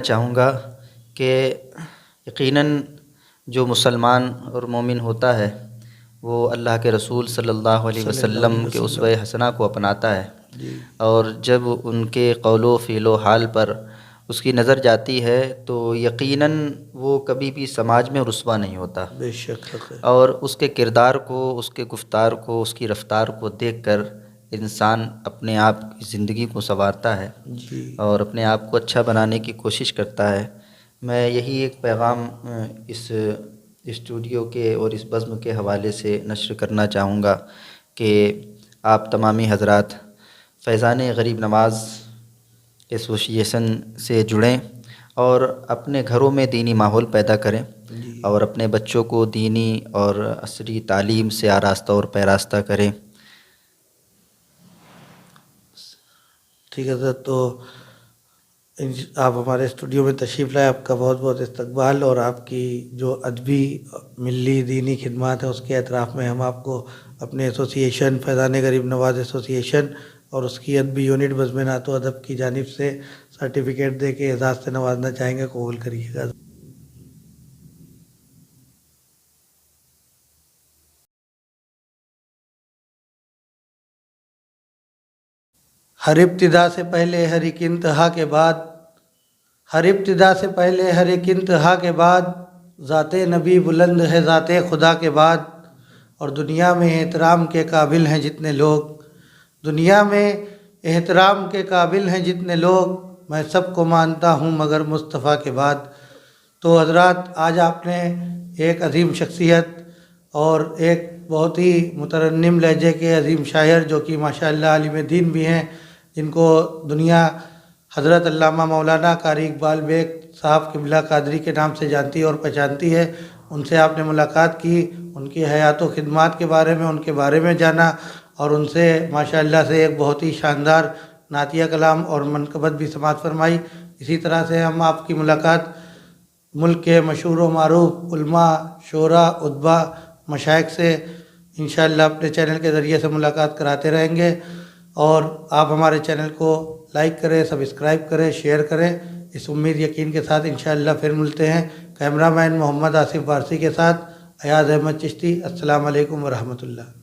چاہوں گا کہ یقیناً جو مسلمان اور مومن ہوتا ہے وہ اللہ کے رسول صلی اللہ علیہ صلی اللہ وسلم علیہ کے وسلم۔ اسوہ حسنہ کو اپناتا ہے، جی اور جب ان کے قول و فعل و حال پر اس کی نظر جاتی ہے تو یقیناً وہ کبھی بھی سماج میں رسوا نہیں ہوتا، بے شک حق ہے۔ اور اس کے کردار کو، اس کے گفتار کو، اس کی رفتار کو دیکھ کر انسان اپنے آپ کی زندگی کو سنوارتا ہے جی اور اپنے آپ کو اچھا بنانے کی کوشش کرتا ہے۔ میں یہی ایک پیغام اس اسٹوڈیو کے اور اس بزم کے حوالے سے نشر کرنا چاہوں گا کہ آپ تمامی حضرات فیضان غریب نواز ایسوسی ایشن سے جڑیں اور اپنے گھروں میں دینی ماحول پیدا کریں جی اور اپنے بچوں کو دینی اور عصری تعلیم سے آراستہ اور پیراستہ کریں۔ ٹھیک ہے سر، تو آپ ہمارے اسٹوڈیو میں تشریف لائے، آپ کا بہت بہت استقبال، اور آپ کی جو ادبی ملی دینی خدمات ہیں اس کے اعتراف میں ہم آپ کو اپنے ایسوسی ایشن فیضان غریب نواز ایسوسی ایشن اور اس کی ادبی یونٹ بزم نعت و ادب کی جانب سے سرٹیفکیٹ دے کے اعزاز سے نوازنا چاہیں گے، قبول کریے گا۔ ہر ابتدا سے پہلے ہر ایک انتہا کے بعد، ہر ابتدا سے پہلے ہر ایک انتہا کے بعد، ذات نبی بلند ہے ذات خدا کے بعد، اور دنیا میں احترام کے قابل ہیں جتنے لوگ، دنیا میں احترام کے قابل ہیں جتنے لوگ، میں سب کو مانتا ہوں مگر مصطفیٰ کے بعد۔ تو حضرات، آج آپ نے ایک عظیم شخصیت اور ایک بہت ہی مترنم لہجے کے عظیم شاعر، جو کہ ماشاءاللہ عالم دین بھی ہیں، جن کو دنیا حضرت علامہ مولانا قاری اقبال بیگ صاحب قبلہ قادری کے نام سے جانتی اور پہچانتی ہے، ان سے آپ نے ملاقات کی، ان کی حیات و خدمات کے بارے میں، ان کے بارے میں جانا، اور ان سے ماشاءاللہ سے ایک بہت ہی شاندار نعتیہ کلام اور منقبت بھی سماعت فرمائی۔ اسی طرح سے ہم آپ کی ملاقات ملک کے مشہور و معروف علماء، شعراء، ادبا، مشائخ سے انشاءاللہ اپنے چینل کے ذریعے سے ملاقات کراتے رہیں گے، اور آپ ہمارے چینل کو لائک کریں، سبسکرائب کریں، شیئر کریں، اس امید یقین کے ساتھ انشاءاللہ پھر ملتے ہیں کیمرہ مین محمد آصف وارثی کے ساتھ۔ ایاز احمد چشتی، السلام علیکم ورحمۃ اللہ۔